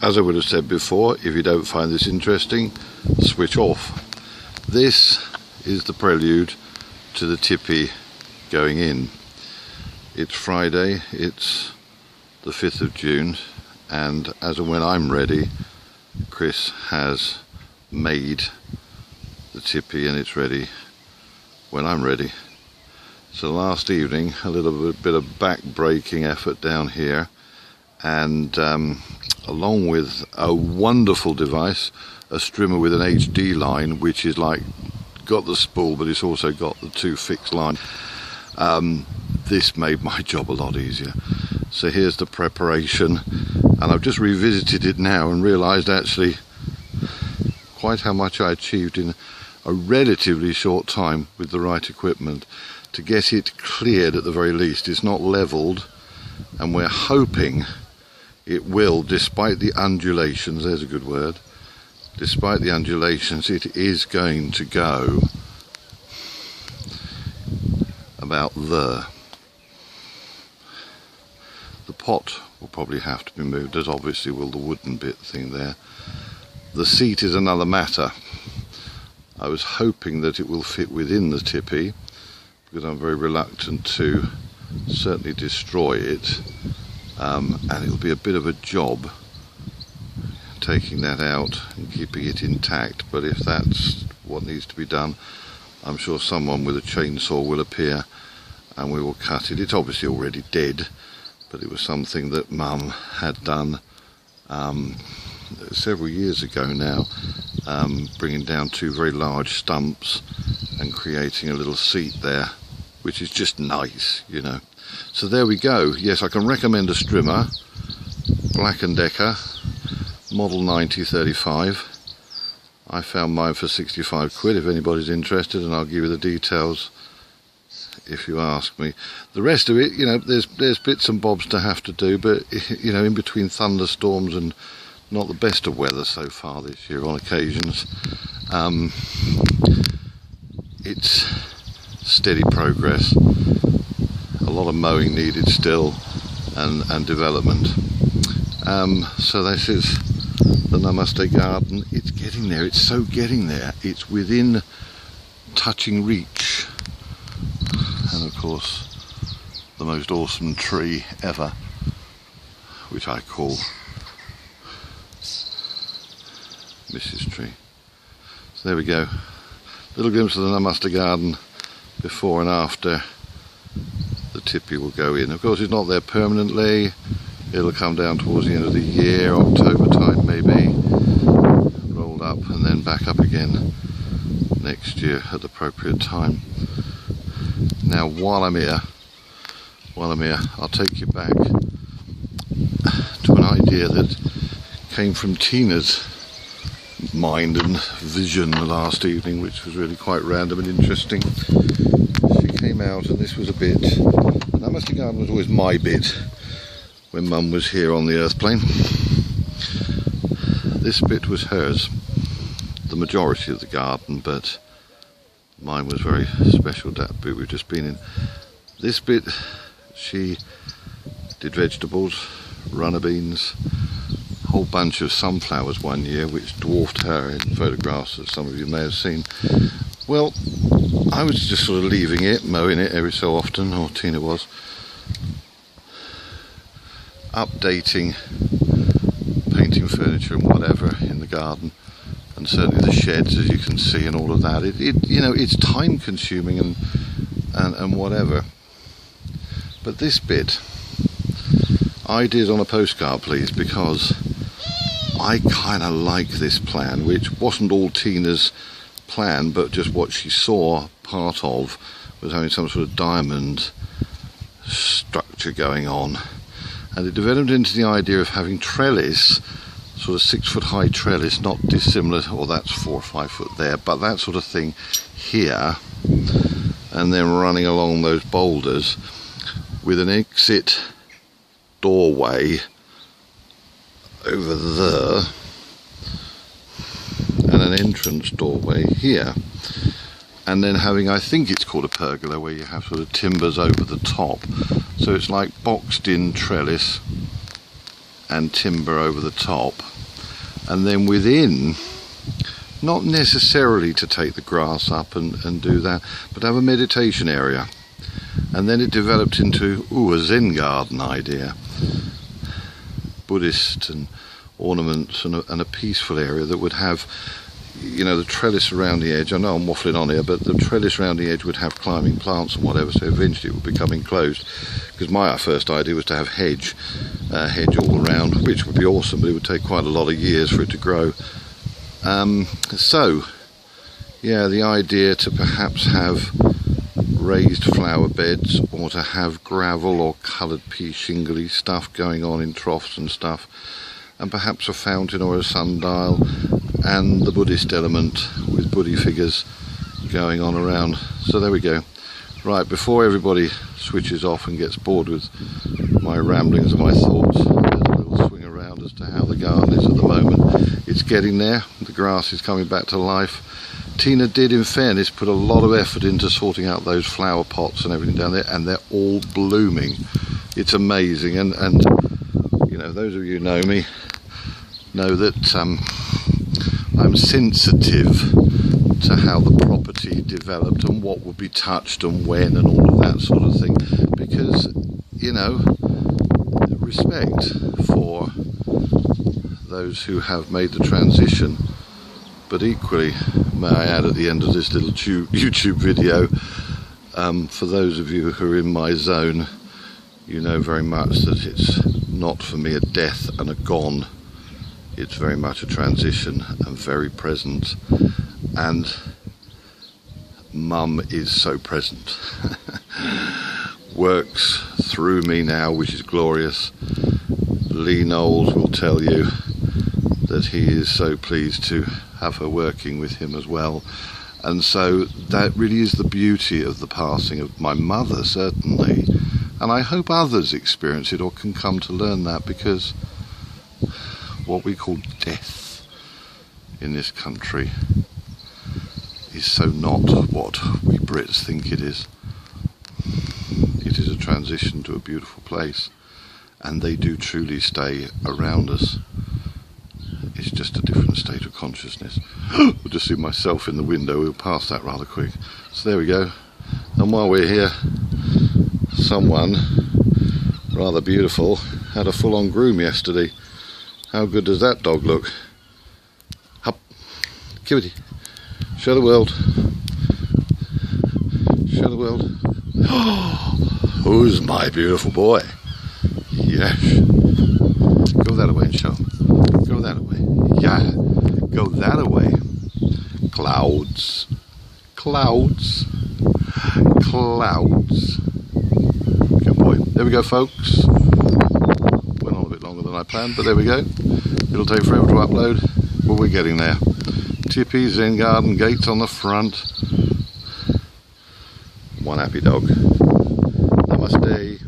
As I would have said before, if you don't find this interesting, switch off. This is the prelude to the tippy going in. It's Friday, it's the 5th of June, and as and when I'm ready, Chris has made the tippy and it's ready when I'm ready. So last evening, a little bit of back-breaking effort down here, and along with a wonderful device, a strimmer with an HD line, which is like got the spool but it's also got the 2 fixed line. This made my job a lot easier. So here's the preparation, and I've just revisited it now and realised actually quite how much I achieved in a relatively short time with the right equipment to get it cleared at the very least. It's not levelled, and we're hoping it will, despite the undulations, there's a good word, despite the undulations, it is going to go about there. The pot will probably have to be moved, as obviously will the wooden bit thing there. The seat is another matter. I was hoping that it will fit within the tippy, because I'm very reluctant to certainly destroy it, and it'll be a bit of a job taking that out and keeping it intact, but if that's what needs to be done, I'm sure someone with a chainsaw will appear and we will cut it. It's obviously already dead, but it was something that Mum had done several years ago now, bringing down 2 very large stumps and creating a little seat there, which is just nice, you know. So there we go. Yes, I can recommend a strimmer, Black & Decker, model 9035. I found mine for 65 quid if anybody's interested, and I'll give you the details if you ask me. The rest of it, you know, there's bits and bobs to have to do, but, you know, in between thunderstorms and not the best of weather so far this year on occasions, it's steady progress. A lot of mowing needed still, and development. So this is the Namaste garden. It's getting there, it's so getting there. It's within touching reach. And of course, the most awesome tree ever, which I call Mrs. Tree. So there we go. Little glimpse of the Namaste garden before and after the tippy will go in. Of course, it's not there permanently. It'll come down towards the end of the year, October time maybe, rolled up and then back up again next year at the appropriate time. Now, while I'm here, I'll take you back to an idea that came from Tina's mind and vision last evening, which was really quite random and interesting. She came out, and this was a bit, the Namaste garden was always my bit when Mum was here on the earth plane. This bit was hers, the majority of the garden, but mine was very special, that bit we've just been in. This bit, she did vegetables, runner beans, a whole bunch of sunflowers one year, which dwarfed her in photographs that some of you may have seen. Well, I was just sort of leaving it, mowing it every so often, or Tina was, updating, painting furniture and whatever in the garden, and certainly the sheds, as you can see, and all of that. It you know, it's time consuming and whatever. But this bit I did on a postcard, please, because I kind of like this plan, which wasn't all Tina's plan, but just what she saw part of was having some sort of diamond structure going on. And it developed into the idea of having trellis, sort of 6 foot high trellis, not dissimilar, or that's 4 or 5 foot there, but that sort of thing here, and then running along those boulders with an exit doorway over there and an entrance doorway here, and then having, I think it's called a pergola, where you have sort of timbers over the top, so it's like boxed in trellis and timber over the top, and then within, not necessarily to take the grass up and do that, but have a meditation area. And then it developed into a Zen garden idea, Buddhist and ornaments, and a peaceful area that would have, you know, the trellis around the edge. I know I'm waffling on here, but the trellis around the edge would have climbing plants and whatever, so eventually it would become enclosed. Because my first idea was to have hedge all around, which would be awesome, but it would take quite a lot of years for it to grow. So yeah, the idea to perhaps have raised flower beds, or to have gravel or coloured pea shingly stuff going on in troughs and stuff, and perhaps a fountain or a sundial, and the Buddhist element with Buddhi figures going on around. So there we go. Right, before everybody switches off and gets bored with my ramblings and my thoughts, there's a little swing around as to how the garden is at the moment. It's getting there, the grass is coming back to life. Tina did, in fairness, put a lot of effort into sorting out those flower pots and everything down there, and they're all blooming. It's amazing, and you know, those of you who know me know that I'm sensitive to how the property developed and what would be touched and when and all of that sort of thing, because, you know, respect for those who have made the transition, but equally, may I add at the end of this little YouTube video, for those of you who are in my zone, you know very much that it's not for me a death and a gone. It's very much a transition and very present, and Mum is so present. Works through me now, which is glorious. Lee Knowles will tell you that he is so pleased to have her working with him as well. And so that really is the beauty of the passing of my mother, certainly. And I hope others experience it or can come to learn that, because what we call death in this country is so not what we Brits think it is. It is a transition to a beautiful place, and they do truly stay around us. It's just a different state of consciousness. I'll just see myself in the window. We'll pass that rather quick. So there we go. And while we're here, someone rather beautiful had a full-on groom yesterday. How good does that dog look? Up, Kitty, show the world. Show the world. Who's my beautiful boy? Yes. Go that way and show him. Go that way. Yeah. Go that way. Clouds. Clouds. Clouds. Good boy. There we go, folks. Went on a bit longer than I planned, but there we go. It'll take forever to upload, but we're getting there. Tippy, Zen garden, gates on the front. One happy dog. Namaste.